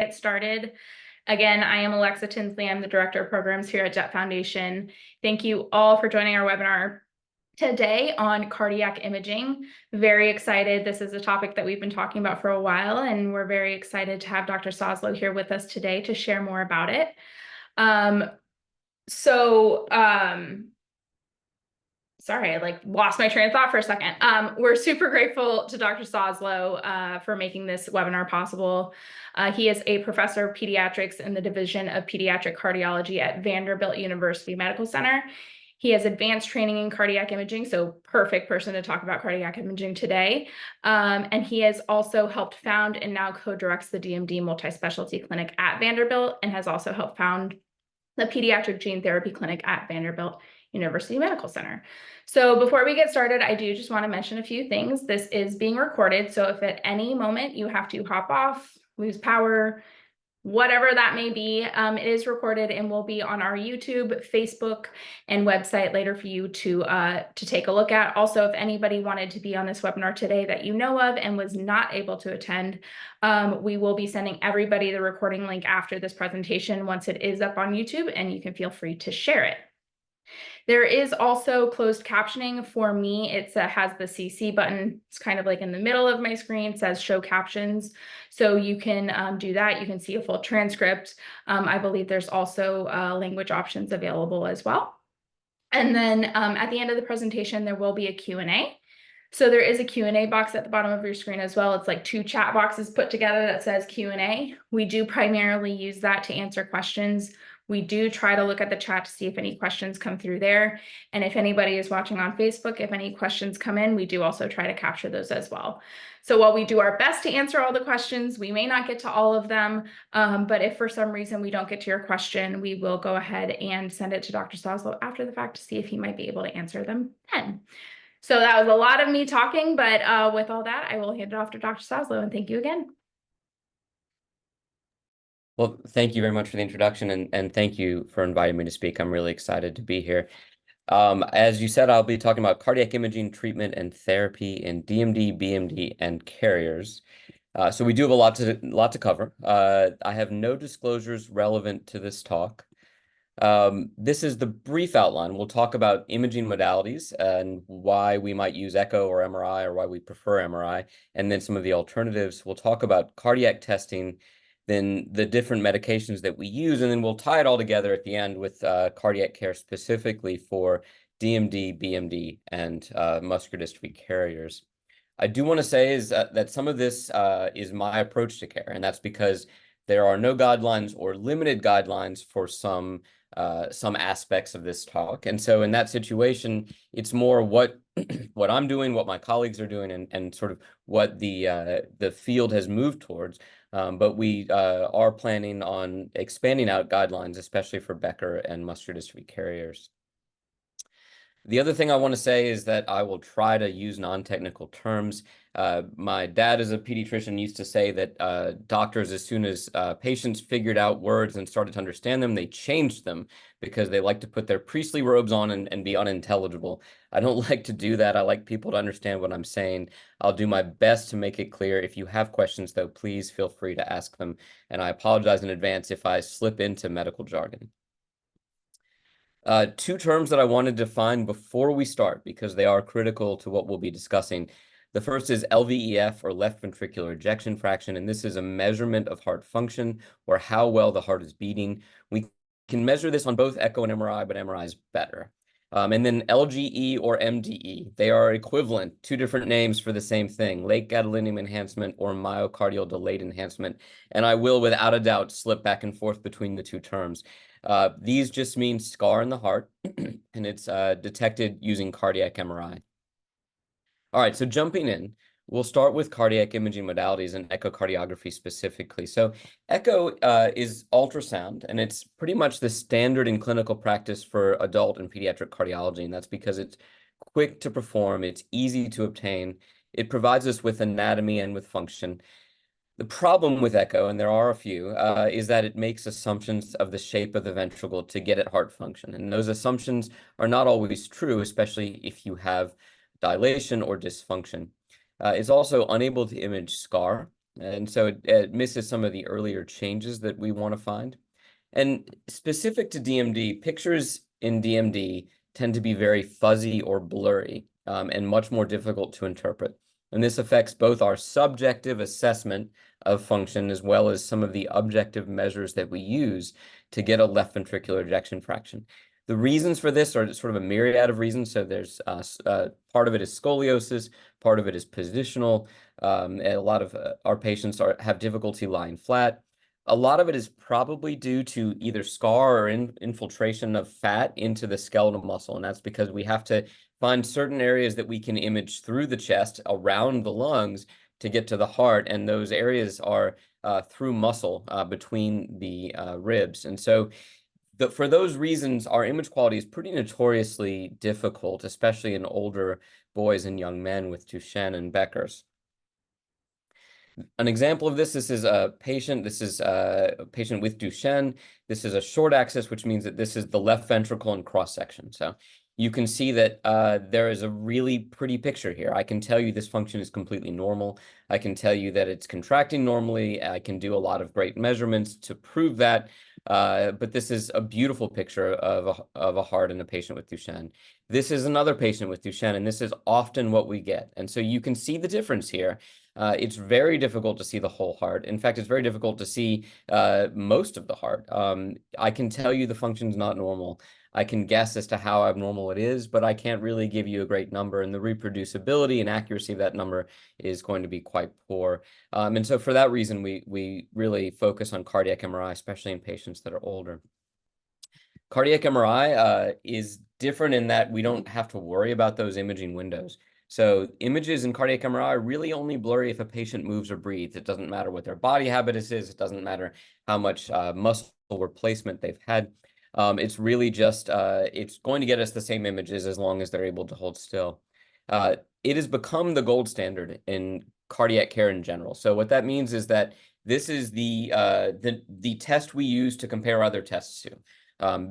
Get started. Again, I am Alexa Tinsley. I'm the Director of Programs here at Jett Foundation. Thank you all for joining our webinar today on cardiac imaging. Very excited. This is a topic that we've been talking about for a while, and we're very excited to have Dr. Soslow here with us today to share more about it. Sorry, I lost my train of thought for a second. We're super grateful to Dr. Soslow for making this webinar possible. He is a professor of pediatrics in the Division of Pediatric Cardiology at Vanderbilt University Medical Center. He has advanced training in cardiac imaging, so perfect person to talk about cardiac imaging today. And he has also helped found and now co-directs the DMD multi-specialty clinic at Vanderbilt, and has also helped found the pediatric gene therapy clinic at Vanderbilt University Medical Center. So before we get started, I do just want to mention a few things. This is being recorded, so if at any moment you have to hop off, lose power, whatever that may be, it is recorded and will be on our YouTube, Facebook, and website later for you to take a look at. Also, if anybody wanted to be on this webinar today that you know of and was not able to attend, we will be sending everybody the recording link after this presentation once it is up on YouTube, and you can feel free to share it. There is also closed captioning for me. It has the CC button. It's kind of like in the middle of my screen. It says show captions. So you can do that. You can see a full transcript. I believe there's also language options available as well. And then at the end of the presentation, there will be a Q&A. So there is a Q&A box at the bottom of your screen as well. It's like two chat boxes put together that says Q&A. We do primarily use that to answer questions. We do try to look at the chat to see if any questions come through there. And if anybody is watching on Facebook, if any questions come in, we do also try to capture those as well. So while we do our best to answer all the questions, we may not get to all of them. But if for some reason we don't get to your question, we will go ahead and send it to Dr. Soslow after the fact to see if he might be able to answer them then. So that was a lot of me talking, but with all that, I will hand it off to Dr. Soslow, and thank you again. Well, thank you very much for the introduction, and thank you for inviting me to speak. I'm really excited to be here. As you said, I'll be talking about cardiac imaging, treatment, and therapy in DMD, BMD, and carriers. So we do have a lot to cover. I have no disclosures relevant to this talk. This is the brief outline. We'll talk about imaging modalities and why we might use echo or MRI, or why we prefer MRI, and then some of the alternatives. We'll talk about cardiac testing, then the different medications that we use, and then we'll tie it all together at the end with cardiac care specifically for DMD, BMD, and muscular dystrophy carriers. I do want to say is that some of this is my approach to care, and that's because there are no guidelines or limited guidelines for some aspects of this talk. And so in that situation, it's more what I'm doing, what my colleagues are doing, and sort of what the field has moved towards. But we are planning on expanding out guidelines, especially for Becker and muscular dystrophy carriers. The other thing I want to say is that I will try to use non-technical terms. My dad, as a pediatrician, used to say that doctors, as soon as patients figured out words and started to understand them, they changed them because they like to put their priestly robes on and be unintelligible. I don't like to do that. I like people to understand what I'm saying. I'll do my best to make it clear. If you have questions, though, please feel free to ask them. And I apologize in advance if I slip into medical jargon. Two terms that I want to define before we start, because they are critical to what we'll be discussing. The first is LVEF, or left ventricular ejection fraction, and this is a measurement of heart function, or how well the heart is beating. We can measure this on both echo and MRI, but MRI is better. And then LGE or MDE, they are equivalent, two different names for the same thing, late gadolinium enhancement or myocardial delayed enhancement. And I will, without a doubt, slip back and forth between the two terms. These just mean scar in the heart, and it's detected using cardiac MRI. All right, so jumping in, we'll start with cardiac imaging modalities and echocardiography specifically. So echo is ultrasound, and it's pretty much the standard in clinical practice for adult and pediatric cardiology, and that's because it's quick to perform, it's easy to obtain, it provides us with anatomy and with function. The problem with echo, and there are a few, is that it makes assumptions of the shape of the ventricle to get at heart function. And those assumptions are not always true, especially if you have dilation or dysfunction. It's also unable to image scar. And so it misses some of the earlier changes that we want to find. And specific to DMD, pictures in DMD tend to be very fuzzy or blurry, and much more difficult to interpret. And this affects both our subjective assessment of function as well as some of the objective measures that we use to get a left ventricular ejection fraction. The reasons for this are sort of a myriad of reasons. So there's part of it is scoliosis, part of it is positional. And a lot of our patients have difficulty lying flat. A lot of it is probably due to either scar or infiltration of fat into the skeletal muscle. And that's because we have to find certain areas that we can image through the chest around the lungs to get to the heart. And those areas are through muscle between the ribs. And so for those reasons, our image quality is pretty notoriously difficult, especially in older boys and young men with Duchenne and Becker's. An example of this is a patient. This is a patient with Duchenne. This is a short axis, which means that this is the left ventricle in cross section. So you can see that there is a really pretty picture here. I can tell you this function is completely normal. I can tell you that it's contracting normally. I can do a lot of great measurements to prove that. But this is a beautiful picture of a heart in a patient with Duchenne. This is another patient with Duchenne, and this is often what we get. And so you can see the difference here. It's very difficult to see the whole heart. In fact, it's very difficult to see most of the heart. I can tell you the function's not normal. I can guess as to how abnormal it is, but I can't really give you a great number, and the reproducibility and accuracy of that number is going to be quite poor. And so for that reason, we really focus on cardiac MRI, especially in patients that are older. Cardiac MRI is different in that we don't have to worry about those imaging windows. So images in cardiac MRI are really only blurry if a patient moves or breathes. It doesn't matter what their body habitus is. It doesn't matter how much muscle replacement they've had. It's really just, it's going to get us the same images as long as they're able to hold still. It has become the gold standard in cardiac care in general. So what that means is that this is the test we use to compare other tests to.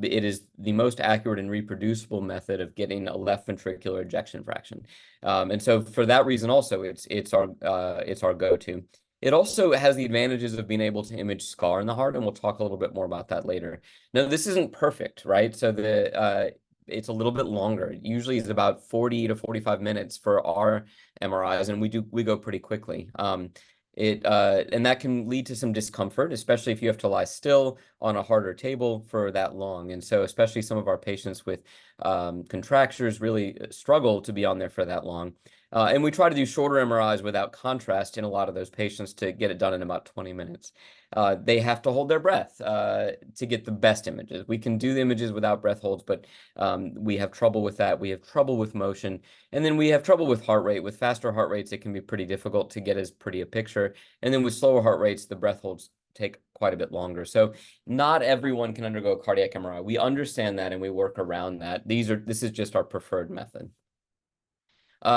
It is the most accurate and reproducible method of getting a left ventricular ejection fraction. And so for that reason also, it's our go-to. It also has the advantages of being able to image scar in the heart, and we'll talk a little bit more about that later. Now, this isn't perfect, right? So it's a little bit longer. Usually it's about 40 to 45 minutes for our MRIs, and we go pretty quickly. And that can lead to some discomfort, especially if you have to lie still on a harder table for that long. And so especially some of our patients with contractures really struggle to be on there for that long. And we try to do shorter MRIs without contrast in a lot of those patients to get it done in about 20 minutes. They have to hold their breath to get the best images. We can do the images without breath holds, but we have trouble with that. We have trouble with motion. And then we have trouble with heart rate. With faster heart rates, it can be pretty difficult to get as pretty a picture. And then with slower heart rates, the breath holds take quite a bit longer. So not everyone can undergo a cardiac MRI. We understand that and we work around that. This is just our preferred method.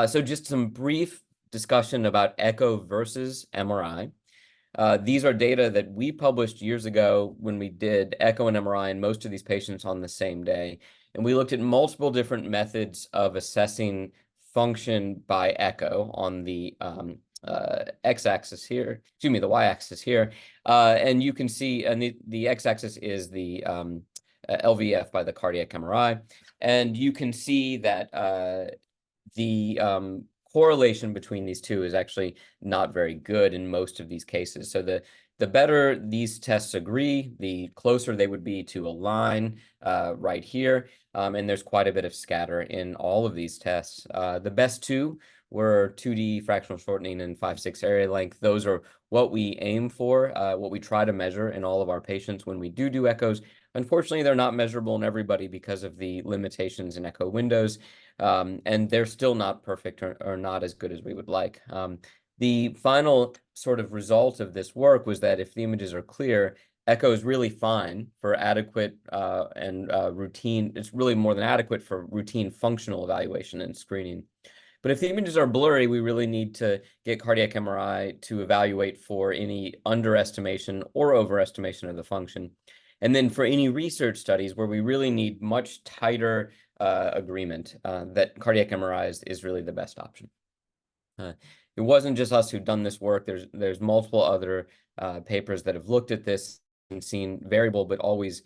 So just some brief discussion about echo versus MRI. These are data that we published years ago when we did echo and MRI in most of these patients on the same day. And we looked at multiple different methods of assessing function by echo on the x-axis here, excuse me, the y-axis here. And you can see, and the x-axis is the LVEF by the cardiac MRI. And you can see that the correlation between these two is actually not very good in most of these cases. So the better these tests agree, the closer they would be to a line right here. And there's quite a bit of scatter in all of these tests. The best two were 2D fractional shortening and 5/6 area length. Those are what we aim for, what we try to measure in all of our patients when we do echoes. Unfortunately, they're not measurable in everybody because of the limitations in echo windows. And they're still not perfect or not as good as we would like. The final sort of result of this work was that if the images are clear, echo is really fine for adequate and routine. It's really more than adequate for routine functional evaluation and screening. But if the images are blurry, we really need to get cardiac MRI to evaluate for any underestimation or overestimation of the function. And then for any research studies where we really need much tighter agreement that cardiac MRI is really the best option. it wasn't just us who've done this work. There's multiple other papers that have looked at this and seen variable but always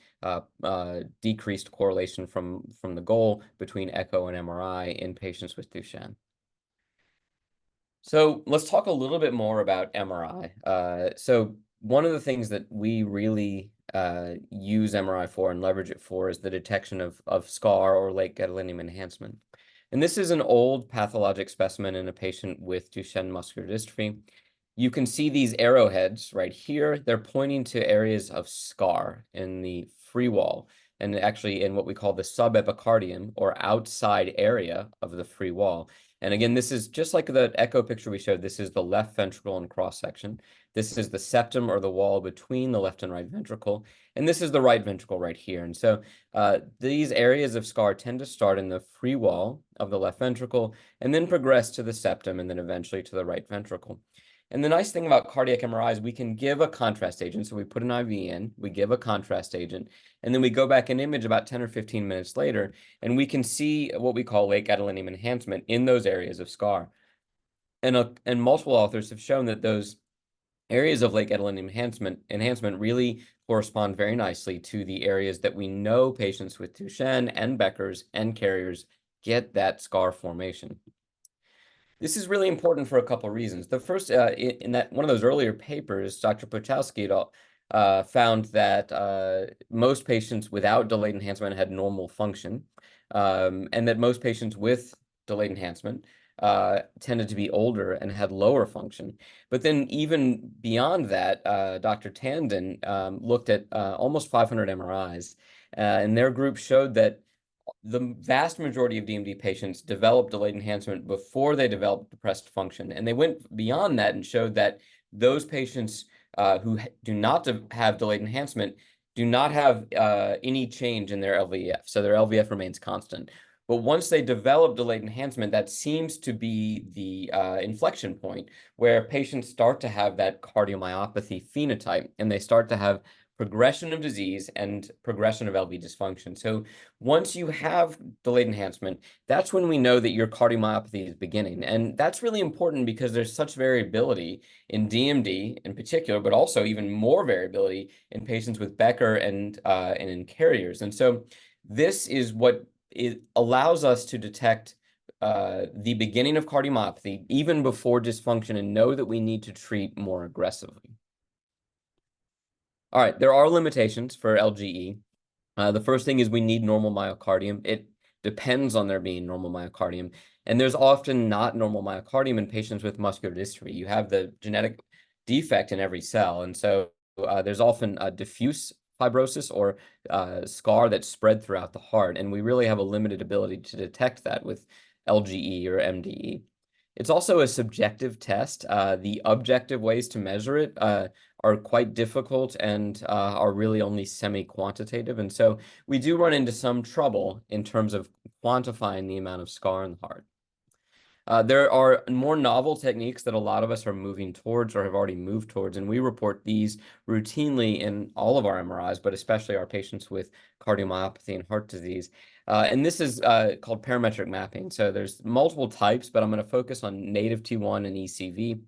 decreased correlation from the goal between echo and MRI in patients with Duchenne. So let's talk a little bit more about MRI. So one of the things that we really use MRI for and leverage it for is the detection of scar or late gadolinium enhancement. And this is an old pathologic specimen in a patient with Duchenne muscular dystrophy. You can see these arrowheads right here. They're pointing to areas of scar in the free wall, and actually in what we call the subepicardium or outside area of the free wall. And again, this is just like the echo picture we showed. This is the left ventricle and cross section. This is the septum or the wall between the left and right ventricle. And this is the right ventricle right here. And so these areas of scar tend to start in the free wall of the left ventricle and then progress to the septum and then eventually to the right ventricle. And the nice thing about cardiac MRI is we can give a contrast agent. So we put an IV in, we give a contrast agent, and then we go back and image about 10 or 15 minutes later, and we can see what we call late gadolinium enhancement in those areas of scar. And multiple authors have shown that those areas of late gadolinium enhancement really correspond very nicely to the areas that we know patients with Duchenne and Becker's and carriers get that scar formation. This is really important for a couple of reasons. The first, in that one of those earlier papers, Dr. Pochowski found that most patients without delayed enhancement had normal function, and that most patients with delayed enhancement tended to be older and had lower function. But then even beyond that, Dr. Tandon looked at almost 500 MRIs, and their group showed that the vast majority of DMD patients develop delayed enhancement before they develop depressed function. And they went beyond that and showed that those patients who do not have delayed enhancement do not have any change in their LVEF. So their LVEF remains constant. But once they develop delayed enhancement, that seems to be the inflection point where patients start to have that cardiomyopathy phenotype and they start to have progression of disease and progression of LV dysfunction. So once you have delayed enhancement, that's when we know that your cardiomyopathy is beginning. And that's really important because there's such variability in DMD in particular, but also even more variability in patients with Becker and in carriers. And so this is what it allows us to detect the beginning of cardiomyopathy even before dysfunction and know that we need to treat more aggressively. All right, there are limitations for LGE. The first thing is we need normal myocardium. It depends on there being normal myocardium. And there's often not normal myocardium in patients with muscular dystrophy. You have the genetic defect in every cell. And so there's often a diffuse fibrosis or scar that's spread throughout the heart. And we really have a limited ability to detect that with LGE or MDE. It's also a subjective test. The objective ways to measure it are quite difficult and are really only semi-quantitative. And so we do run into some trouble in terms of quantifying the amount of scar in the heart. There are more novel techniques that a lot of us are moving towards or have already moved towards, and we report these routinely in all of our MRIs, but especially our patients with cardiomyopathy and heart disease. And this is called parametric mapping. So there's multiple types, but I'm going to focus on native T1 and ECV.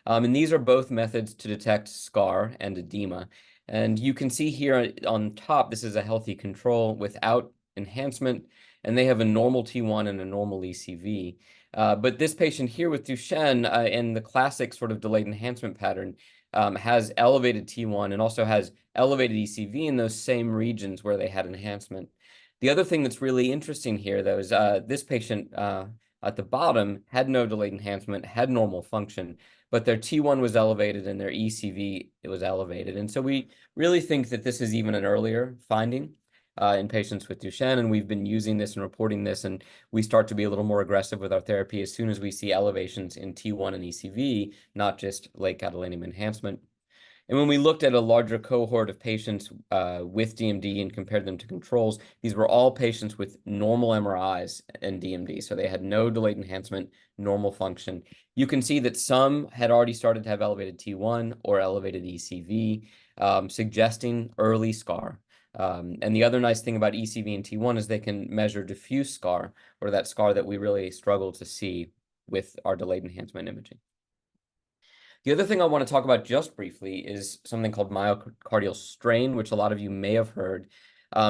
And these are both methods to detect scar and edema. And you can see here on top, this is a healthy control without enhancement, and they have a normal T1 and a normal ECV. But this patient here with Duchenne in the classic sort of delayed enhancement pattern has elevated T1 and also has elevated ECV in those same regions where they had enhancement. The other thing that's really interesting here, though, is this patient at the bottom had no delayed enhancement, had normal function, but their T1 was elevated and their ECV was elevated. And so we really think that this is even an earlier finding in patients with Duchenne, and we've been using this and reporting this, and we start to be a little more aggressive with our therapy as soon as we see elevations in T1 and ECV, not just late gadolinium enhancement. And when we looked at a larger cohort of patients with DMD and compared them to controls, these were all patients with normal MRIs and DMD. So they had no delayed enhancement, normal function. You can see that some had already started to have elevated T1 or elevated ECV, suggesting early scar. And the other nice thing about ECV and T1 is they can measure diffuse scar, or that scar that we really struggle to see with our delayed enhancement imaging. The other thing I want to talk about just briefly is something called myocardial strain, which a lot of you may have heard.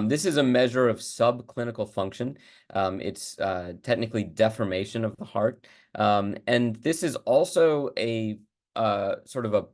This is a measure of subclinical function. It's technically deformation of the heart. And this is also a sort of a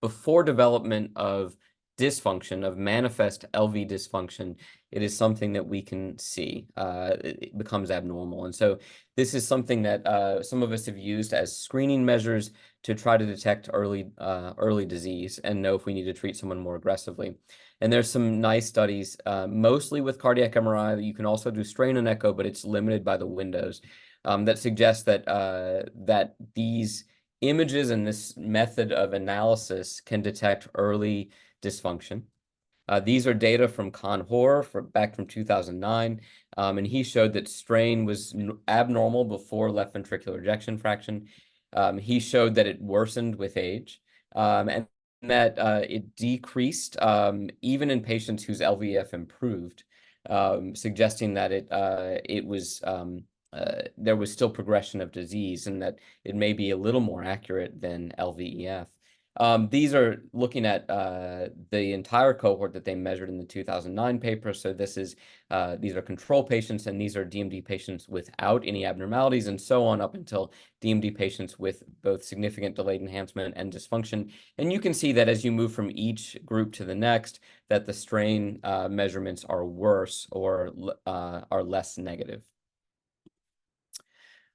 before development of dysfunction, of manifest LV dysfunction. It is something that we can see. It becomes abnormal. And so this is something that some of us have used as screening measures to try to detect early disease and know if we need to treat someone more aggressively. And there's some nice studies, mostly with cardiac MRI. You can also do strain and echo, but it's limited by the windows, that suggest that that these images and this method of analysis can detect early dysfunction. These are data from Con Hoare back from 2009, and he showed that strain was abnormal before left ventricular ejection fraction. He showed that it worsened with age, and that it decreased even in patients whose LVEF improved, suggesting that there was still progression of disease and that it may be a little more accurate than LVEF. These are looking at the entire cohort that they measured in the 2009 paper. So these are control patients, and these are DMD patients without any abnormalities, and so on up until DMD patients with both significant delayed enhancement and dysfunction. And you can see that as you move from each group to the next, that the strain measurements are worse or are less negative.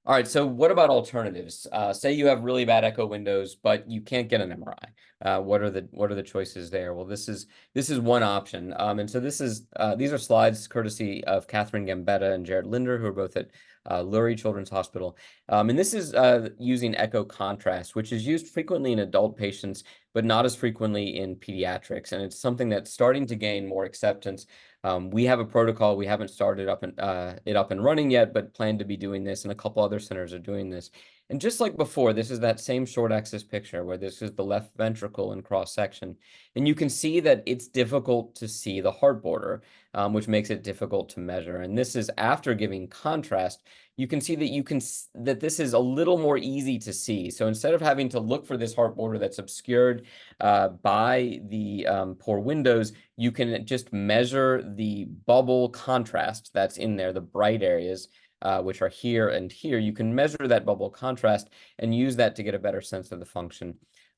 All right, so what about alternatives? Say you have really bad echo windows, but you can't get an MRI. What are the choices there? Well, this is one option. And so these are slides courtesy of Catherine Gambetta and Jared Linder, who are both at Lurie Children's Hospital. And this is using echo contrast, which is used frequently in adult patients, but not as frequently in pediatrics. And it's something that's starting to gain more acceptance. We have a protocol. We haven't started it up and running yet, but plan to be doing this, and a couple other centers are doing this. And just like before, this is that same short axis picture where this is the left ventricle in cross section. And you can see that it's difficult to see the heart border, which makes it difficult to measure. And this is after giving contrast. You can see that this is a little more easy to see. So instead of having to look for this heart border that's obscured by the poor windows, you can just measure the bubble contrast that's in there, the bright areas, which are here and here. You can measure that bubble contrast and use that to get a better sense of the function.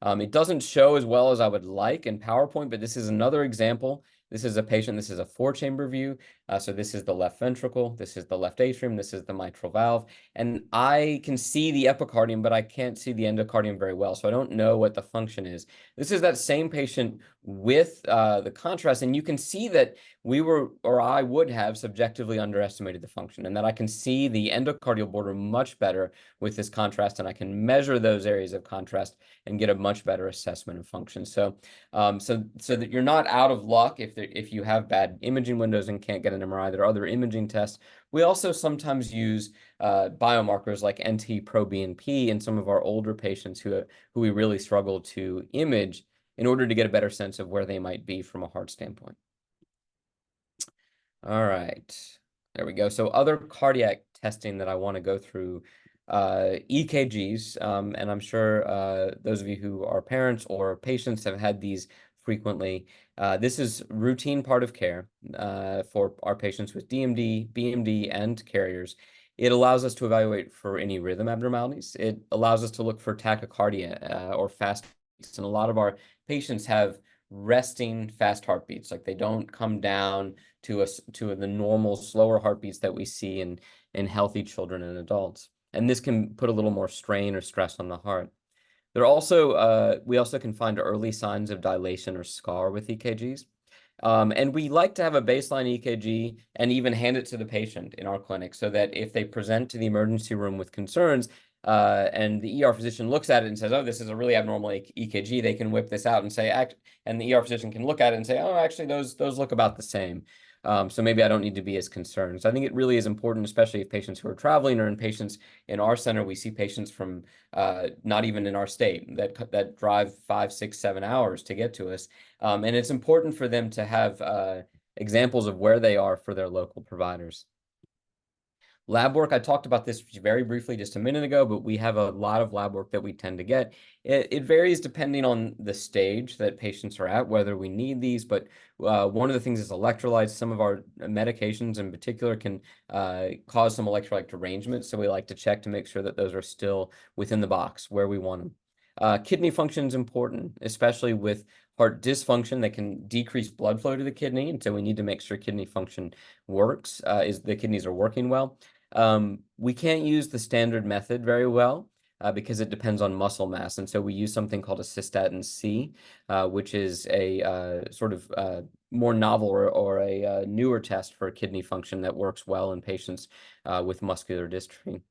It doesn't show as well as I would like in PowerPoint, but this is another example. This is a patient. This is a 4-chamber view. So this is the left ventricle. This is the left atrium. This is the mitral valve. And I can see the epicardium, but I can't see the endocardium very well. So I don't know what the function is. This is that same patient with the contrast. And you can see that I would have subjectively underestimated the function, and that I can see the endocardial border much better with this contrast. And I can measure those areas of contrast and get a much better assessment of function. So that you're not out of luck if you have bad imaging windows and can't get an MRI. There are other imaging tests. We also sometimes use biomarkers like NT-proBNP in some of our older patients who we really struggle to image in order to get a better sense of where they might be from a heart standpoint. All right, there we go. So other cardiac testing that I want to go through, EKGs, and I'm sure those of you who are parents or patients have had these frequently. This is routine part of care for our patients with DMD, BMD, and carriers. It allows us to evaluate for any rhythm abnormalities. It allows us to look for tachycardia or fast beats. And a lot of our patients have resting fast heartbeats, like they don't come down to the normal slower heartbeats that we see in healthy children and adults. And this can put a little more strain or stress on the heart. We also can find early signs of dilation or scar with EKGs. And we like to have a baseline EKG and even hand it to the patient in our clinic so that if they present to the emergency room with concerns, and the ER physician looks at it and says, oh, this is a really abnormal EKG, they can whip this out and say, and the ER physician can look at it and say, oh, actually, those look about the same. So maybe I don't need to be as concerned. So I think it really is important, especially if patients who are traveling or in patients in our center. We see patients from not even in our state that drive 5, 6, 7 hours to get to us. And it's important for them to have examples of where they are for their local providers. Lab work, I talked about this very briefly just a minute ago, but we have a lot of lab work that we tend to get. It varies depending on the stage that patients are at, whether we need these, but one of the things is electrolytes. Some of our medications in particular can cause some electrolyte derangement, so we like to check to make sure that those are still within the box where we want them. Kidney function is important, especially with heart dysfunction that can decrease blood flow to the kidney, and so we need to make sure kidney function works, is the kidneys are working well. We can't use the standard method very well because it depends on muscle mass. And so we use something called a cystatin C, which is a sort of more novel or a newer test for kidney function that works well in patients with muscular dystrophy.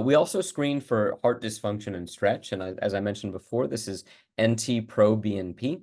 We also screen for heart dysfunction and stretch. And as I mentioned before, this is NT-proBNP.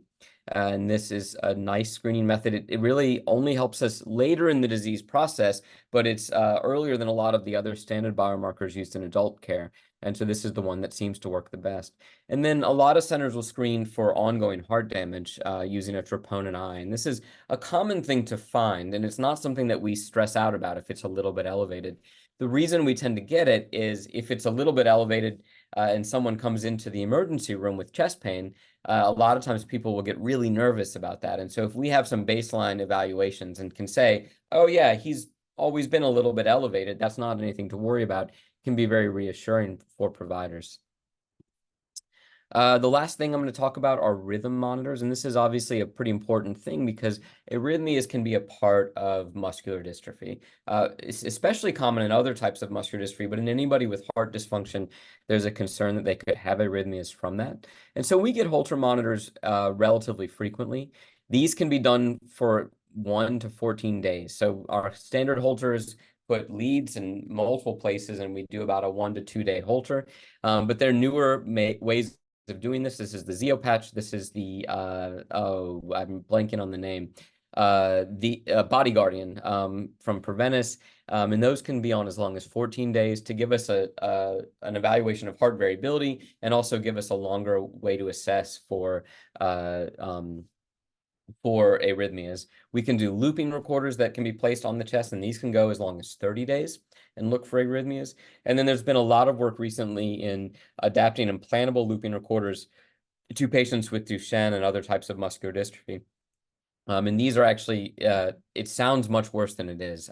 And this is a nice screening method. It really only helps us later in the disease process, but it's earlier than a lot of the other standard biomarkers used in adult care. And so this is the one that seems to work the best. And then a lot of centers will screen for ongoing heart damage using a troponin I. And this is a common thing to find, and it's not something that we stress out about if it's a little bit elevated. The reason we tend to get it is if it's a little bit elevated and someone comes into the emergency room with chest pain, a lot of times people will get really nervous about that. And so if we have some baseline evaluations and can say, oh yeah, he's always been a little bit elevated, that's not anything to worry about, can be very reassuring for providers. The last thing I'm going to talk about are rhythm monitors, and this is obviously a pretty important thing because arrhythmias can be a part of muscular dystrophy. It's especially common in other types of muscular dystrophy, but in anybody with heart dysfunction, there's a concern that they could have arrhythmias from that. And so we get Holter monitors relatively frequently. These can be done for 1 to 14 days. So our standard Holters put leads in multiple places, and we do about a 1 to 2 day Holter. But there are newer ways of doing this. This is the Zeo patch. This is the oh, I'm blanking on the name. The Body Guardian from Preventis, and those can be on as long as 14 days to give us an evaluation of heart variability and also give us a longer way to assess for arrhythmias. We can do looping recorders that can be placed on the chest, and these can go as long as 30 days and look for arrhythmias. And then there's been a lot of work recently in adapting implantable looping recorders to patients with Duchenne and other types of muscular dystrophy. And these are actually, it sounds much worse than it is.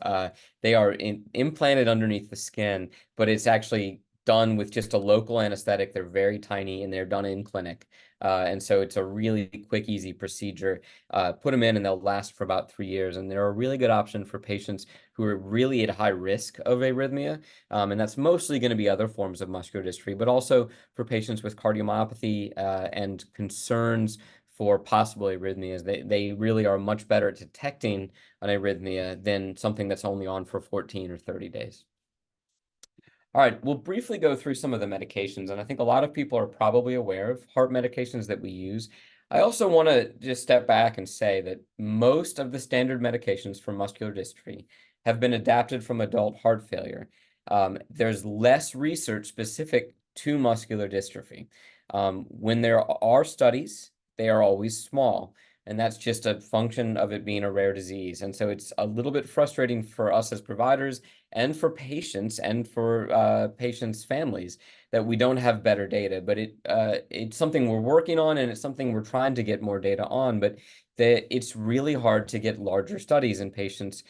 They are implanted underneath the skin, but it's actually done with just a local anesthetic. They're very tiny and they're done in clinic. And so it's a really quick, easy procedure. Put them in and they'll last for about 3 years. And they're a really good option for patients who are really at high risk of arrhythmia. And that's mostly going to be other forms of muscular dystrophy, but also for patients with cardiomyopathy and concerns for possible arrhythmias. They really are much better at detecting an arrhythmia than something that's only on for 14 or 30 days. All right, we'll briefly go through some of the medications, and I think a lot of people are probably aware of heart medications that we use. I also want to just step back and say that most of the standard medications for muscular dystrophy have been adapted from adult heart failure. There's less research specific to muscular dystrophy. When there are studies, they are always small, and that's just a function of it being a rare disease. And so it's a little bit frustrating for us as providers and for patients and for patients' families that we don't have better data. But it's something we're working on, and it's something we're trying to get more data on. But it's really hard to get larger studies in patients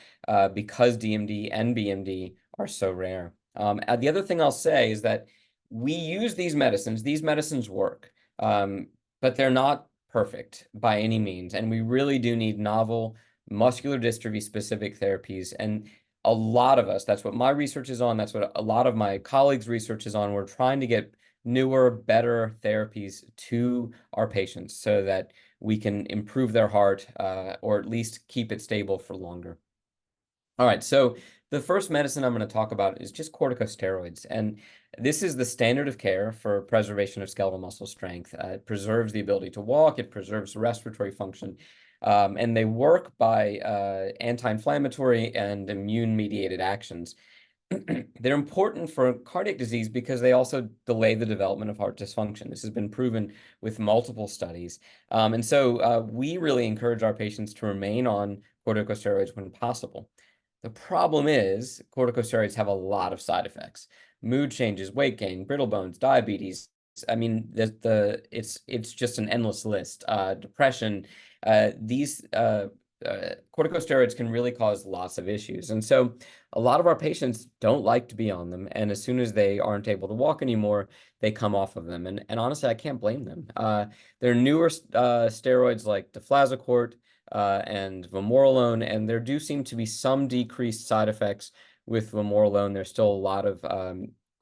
because DMD and BMD are so rare. The other thing I'll say is that we use these medicines. These medicines work, but they're not perfect by any means. And we really do need novel muscular dystrophy specific therapies. And a lot of us, that's what my research is on. That's what a lot of my colleagues' research is on. We're trying to get newer, better therapies to our patients so that we can improve their heart or at least keep it stable for longer. All right, so the first medicine I'm going to talk about is just corticosteroids. And this is the standard of care for preservation of skeletal muscle strength. It preserves the ability to walk, it preserves respiratory function, and they work by anti-inflammatory and immune-mediated actions. They're important for cardiac disease because they also delay the development of heart dysfunction. This has been proven with multiple studies. And so we really encourage our patients to remain on corticosteroids when possible. The problem is corticosteroids have a lot of side effects. Mood changes, weight gain, brittle bones, diabetes. I mean, it's just an endless list. Depression. These corticosteroids can really cause lots of issues. And so a lot of our patients don't like to be on them. And as soon as they aren't able to walk anymore, they come off of them. And honestly, I can't blame them. There are newer steroids like deflazacort and vamorolone, and there do seem to be some decreased side effects with vamorolone. There's still a lot of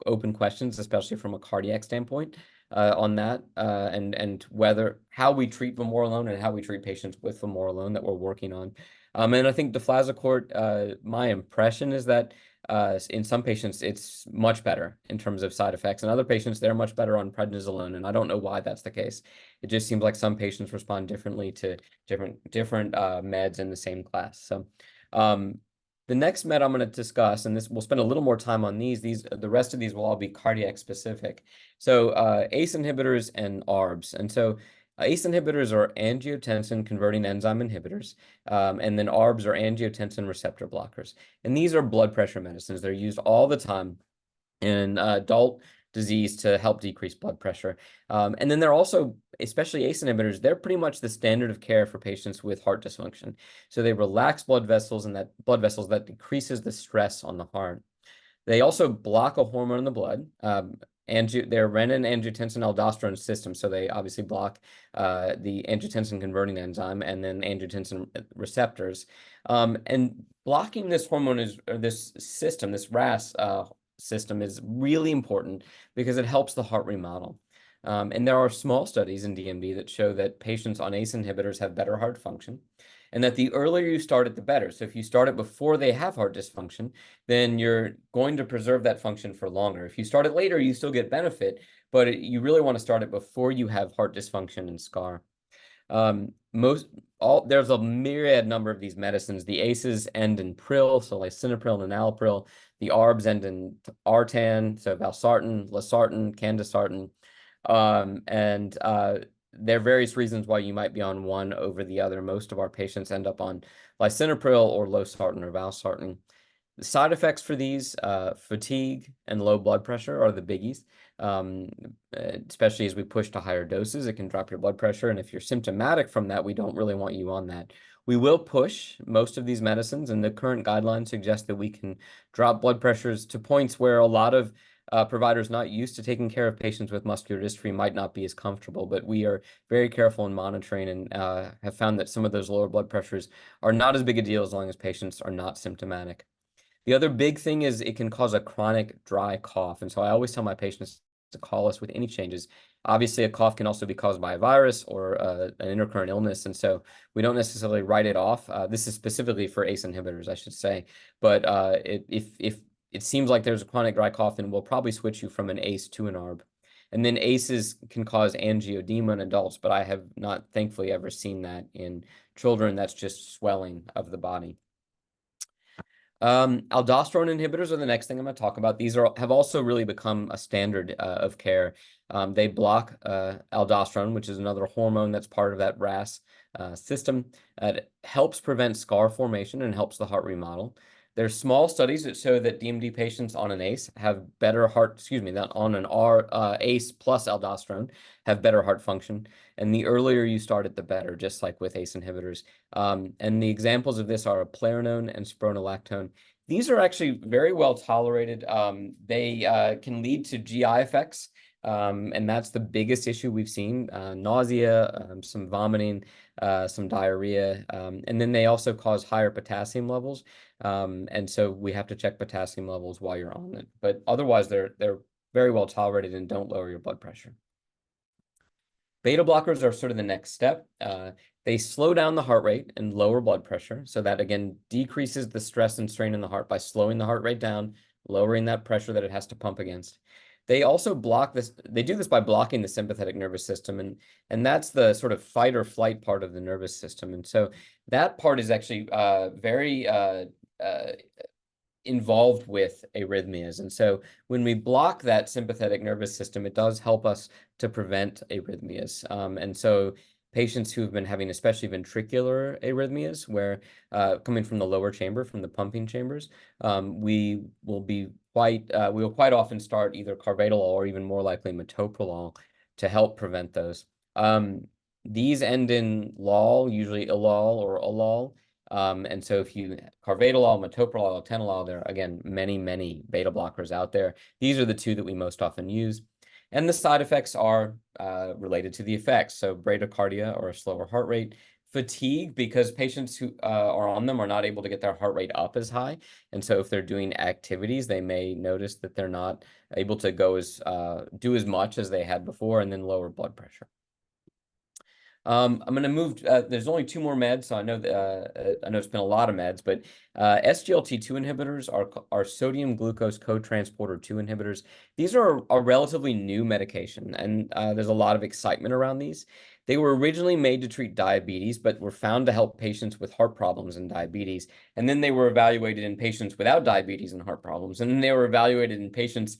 open questions, especially from a cardiac standpoint, on that, and how we treat vamorolone and how we treat patients with vamorolone that we're working on. And I think deflazacort, my impression is that in some patients it's much better in terms of side effects, and other patients they're much better on prednisolone, and I don't know why that's the case. It just seems like some patients respond differently to different meds in the same class. So the next med I'm going to discuss, and this we'll spend a little more time on the rest of these will all be cardiac specific. So ACE inhibitors and ARBs. And so ACE inhibitors are angiotensin converting enzyme inhibitors, and then ARBs are angiotensin receptor blockers. And these are blood pressure medicines. They're used all the time in adult disease to help decrease blood pressure. And then they're also, especially ACE inhibitors, they're pretty much the standard of care for patients with heart dysfunction. So they relax blood vessels, and that blood vessels that decreases the stress on the heart. They also block a hormone in the blood. They're renin-angiotensin-aldosterone system, so they obviously block the angiotensin converting enzyme and then angiotensin receptors. And blocking this hormone this system, this RAS system, is really important because it helps the heart remodel. And there are small studies in DMD that show that patients on ACE inhibitors have better heart function, and that the earlier you start it, the better. So if you start it before they have heart dysfunction, then you're going to preserve that function for longer. If you start it later, you still get benefit, but you really want to start it before you have heart dysfunction and scar. There's a myriad number of these medicines. The ACEs end in pril, so lisinopril and enalapril. The ARBs end in artan, so valsartan, losartan, candesartan. And there are various reasons why you might be on one over the other. Most of our patients end up on lisinopril or losartan or valsartan. The side effects for these, fatigue and low blood pressure are the biggies. Especially as we push to higher doses, it can drop your blood pressure. And if you're symptomatic from that, we don't really want you on that. We will push most of these medicines, and the current guidelines suggest that we can drop blood pressures to points where a lot of providers not used to taking care of patients with muscular dystrophy might not be as comfortable, but we are very careful in monitoring and have found that some of those lower blood pressures are not as big a deal as long as patients are not symptomatic. The other big thing is it can cause a chronic dry cough. And so I always tell my patients to call us with any changes. Obviously, a cough can also be caused by a virus or an intercurrent illness. And so we don't necessarily write it off. This is specifically for ACE inhibitors, I should say. But if it seems like there's a chronic dry cough, then we'll probably switch you from an ACE to an ARB. And then ACEs can cause angioedema in adults, but I have not thankfully ever seen that in children. That's just swelling of the body. Aldosterone inhibitors are the next thing I'm going to talk about. These have also really become a standard of care. They block aldosterone, which is another hormone that's part of that RAS system. It helps prevent scar formation and helps the heart remodel. There's small studies that show that DMD patients on an ACE have better not on an ACE plus aldosterone, have better heart function. And the earlier you start it, the better, just like with ACE inhibitors. And the examples of this are eplerenone and spironolactone. These are actually very well tolerated. They can lead to GI effects, and that's the biggest issue we've seen: nausea, some vomiting, some diarrhea, and then they also cause higher potassium levels. And so we have to check potassium levels while you're on it. But otherwise, they're very well tolerated and don't lower your blood pressure. Beta blockers are sort of the next step. They slow down the heart rate and lower blood pressure. So that, again, decreases the stress and strain in the heart by slowing the heart rate down, lowering that pressure that it has to pump against. They also block this. They do this by blocking the sympathetic nervous system, and that's the sort of fight or flight part of the nervous system. And so that part is actually very involved with arrhythmias. And so when we block that sympathetic nervous system, it does help us to prevent arrhythmias. And so patients who have been having especially ventricular arrhythmias, where coming from the lower chamber, from the pumping chambers, we will quite often start either carvedilol or even more likely metoprolol to help prevent those. These end in lol, usually ilol or alol. And so if you carvedilol, metoprolol, atenolol, there are again many beta blockers out there. These are the two that we most often use. And the side effects are related to the effects. So bradycardia, or a slower heart rate, fatigue, because patients who are on them are not able to get their heart rate up as high. And so if they're doing activities, they may notice that they're not able to do as much as they had before, and then lower blood pressure. I'm going to move. There's only two more meds, so I know it's been a lot of meds, but SGLT2 inhibitors are sodium glucose cotransporter 2 inhibitors. These are a relatively new medication, and there's a lot of excitement around these. They were originally made to treat diabetes, but were found to help patients with heart problems and diabetes. And then they were evaluated in patients without diabetes and heart problems, and then they were evaluated in patients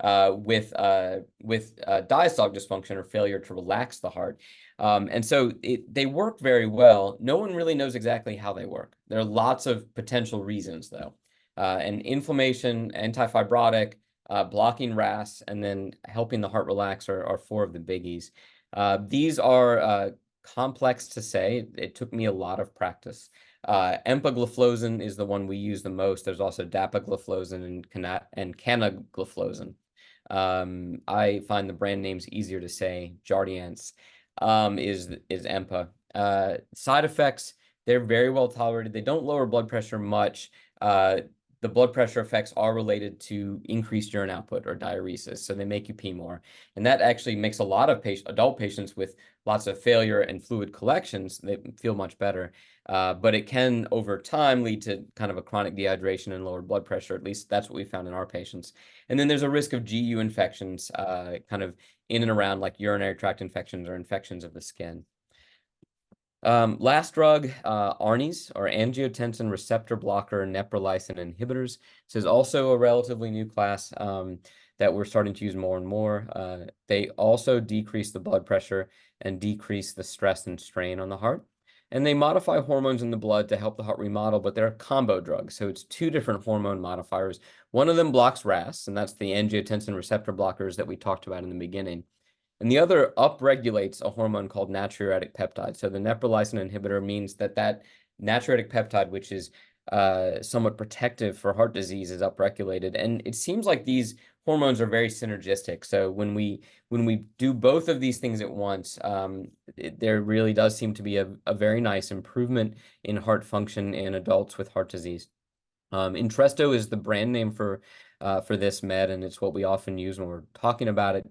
with diastolic dysfunction or failure to relax the heart. And so they work very well. No one really knows exactly how they work. There are lots of potential reasons, though. And inflammation, antifibrotic, blocking RAS, and then helping the heart relax are four of the biggies. These are complex to say. It took me a lot of practice. Empagliflozin is the one we use the most. There's also dapagliflozin and canagliflozin. I find the brand names easier to say. Jardiance is EMPA. Side effects, they're very well tolerated. They don't lower blood pressure much. The blood pressure effects are related to increased urine output or diuresis, so they make you pee more. And that actually makes a lot of adult patients with lots of failure and fluid collections, they feel much better. But it can, over time, lead to kind of a chronic dehydration and lower blood pressure. At least that's what we found in our patients. And then there's a risk of GU infections, kind of in and around like urinary tract infections or infections of the skin. Last drug, ARNIs, or angiotensin receptor blocker neprilysin inhibitors. This is also a relatively new class that we're starting to use more and more. They also decrease the blood pressure and decrease the stress and strain on the heart. And they modify hormones in the blood to help the heart remodel, but they're combo drugs. So it's two different hormone modifiers. One of them blocks RAS, and that's the angiotensin receptor blockers that we talked about in the beginning. And the other upregulates a hormone called natriuretic peptide. So the neprilysin inhibitor means that natriuretic peptide, which is somewhat protective for heart disease, is upregulated. And it seems like these hormones are very synergistic. So when we do both of these things at once, there really does seem to be a very nice improvement in heart function in adults with heart disease. Entresto is the brand name for this med, and it's what we often use when we're talking about it.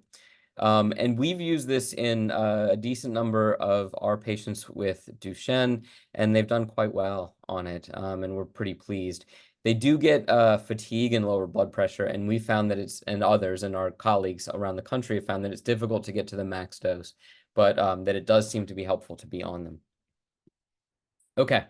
And we've used this in a decent number of our patients with Duchenne, and they've done quite well on it, and we're pretty pleased. They do get fatigue and lower blood pressure, and we found that and others and our colleagues around the country have found that it's difficult to get to the max dose, but that it does seem to be helpful to be on them. Okay.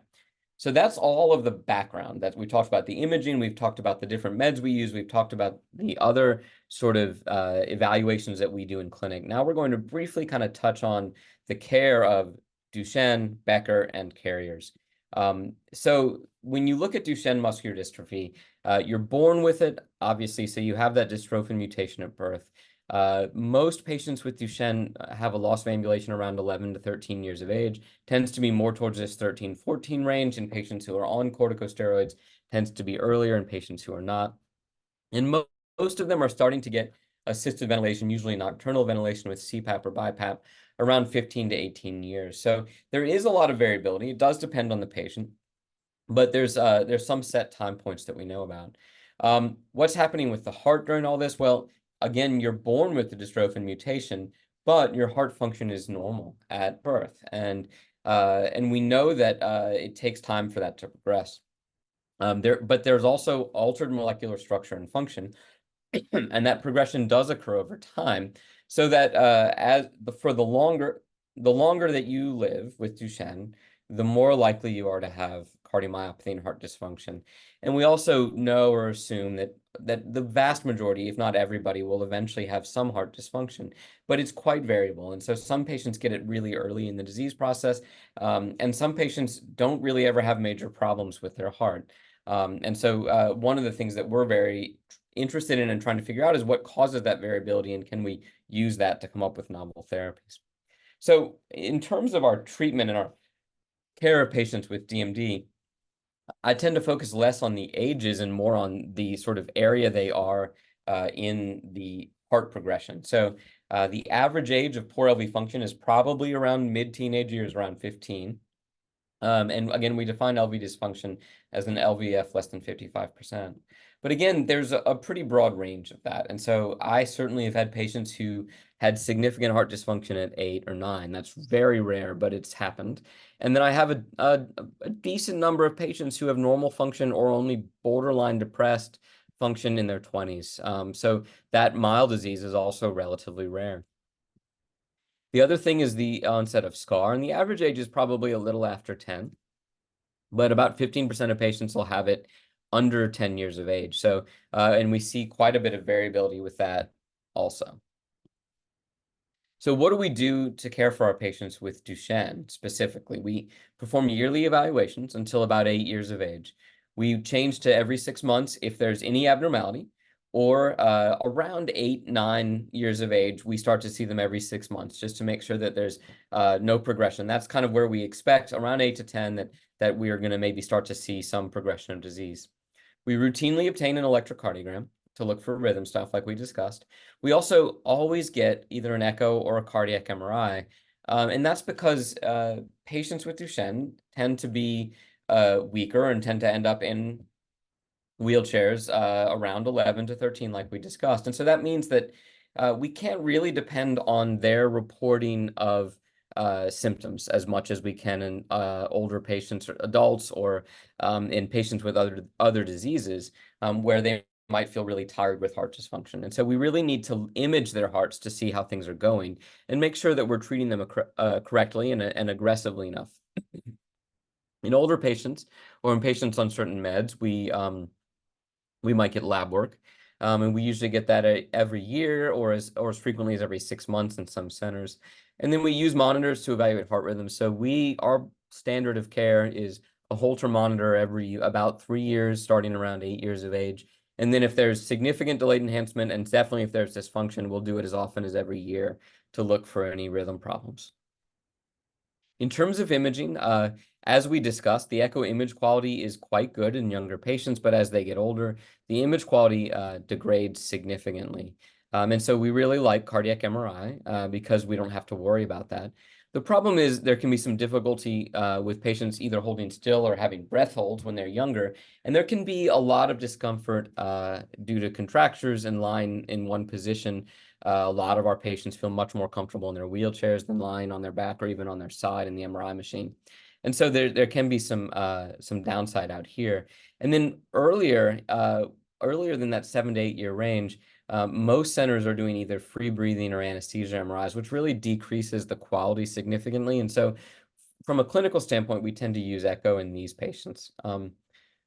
So that's all of the background that we talked about the imaging. We've talked about the different meds we use. We've talked about the other sort of evaluations that we do in clinic. Now we're going to briefly kind of touch on the care of Duchenne, Becker, and carriers. So when you look at Duchenne muscular dystrophy, you're born with it, obviously, so you have that dystrophin mutation at birth. Most patients with Duchenne have a loss of ambulation around 11 to 13 years of age. Tends to be more towards this 13, 14 range in patients who are on corticosteroids, tends to be earlier in patients who are not. And most of them are starting to get assisted ventilation, usually nocturnal ventilation with CPAP or BiPAP, around 15 to 18 years. So there is a lot of variability. It does depend on the patient, but there's some set time points that we know about. What's happening with the heart during all this? Well, again, you're born with the dystrophin mutation, but your heart function is normal at birth. And we know that it takes time for that to progress. But there's also altered molecular structure and function, and that progression does occur over time, so that for the longer that you live with Duchenne, the more likely you are to have cardiomyopathy and heart dysfunction. And we also know or assume that that the vast majority, if not everybody, will eventually have some heart dysfunction, but it's quite variable. And so some patients get it really early in the disease process, and some patients don't really ever have major problems with their heart. And so one of the things that we're very interested in and trying to figure out is what causes that variability, and can we use that to come up with novel therapies. So in terms of our treatment and our care of patients with DMD, I tend to focus less on the ages and more on the sort of area they are in the heart progression. So the average age of poor LV function is probably around mid-teenage years, around 15. And again, we define LV dysfunction as an LVF less than 55%. But again, there's a pretty broad range of that. And so I certainly have had patients who had significant heart dysfunction at 8 or 9. That's very rare, but it's happened. And then I have a decent number of patients who have normal function or only borderline depressed function in their 20s. So that mild disease is also relatively rare. The other thing is the onset of scar, and the average age is probably a little after 10, but about 15% of patients will have it under 10 years of age. So, and we see quite a bit of variability with that also. So what do we do to care for our patients with Duchenne specifically? We perform yearly evaluations until about 8 years of age. We change to every 6 months if there's any abnormality, or around 8, 9 years of age, we start to see them every 6 months just to make sure that there's no progression. That's kind of where we expect around 8 to 10 that we are going to maybe start to see some progression of disease. We routinely obtain an electrocardiogram to look for rhythm stuff like we discussed. We also always get either an echo or a cardiac MRI. And that's because patients with Duchenne tend to be weaker and tend to end up in wheelchairs around 11 to 13, like we discussed. And so that means that we can't really depend on their reporting of symptoms as much as we can in older patients or adults, or in patients with other diseases where they might feel really tired with heart dysfunction. And so we really need to image their hearts to see how things are going and make sure that we're treating them correctly and aggressively enough. In older patients or in patients on certain meds, we might get lab work. And we usually get that every year or as frequently as every 6 months in some centers. And then we use monitors to evaluate heart rhythm. So our standard of care is a Holter monitor every about 3 years, starting around 8 years of age. And then if there's significant delayed enhancement, and definitely if there's dysfunction, we'll do it as often as every year to look for any rhythm problems. In terms of imaging, as we discussed, the echo image quality is quite good in younger patients, but as they get older, the image quality degrades significantly. And so we really like cardiac MRI because we don't have to worry about that. The problem is there can be some difficulty with patients either holding still or having breath holds when they're younger. And there can be a lot of discomfort due to contractures and lying in one position. A lot of our patients feel much more comfortable in their wheelchairs than lying on their back or even on their side in the MRI machine. And so there can be some downside out here. And then earlier than that 7 to 8 year range, most centers are doing either free breathing or anesthesia MRIs, which really decreases the quality significantly. And so from a clinical standpoint, we tend to use echo in these patients.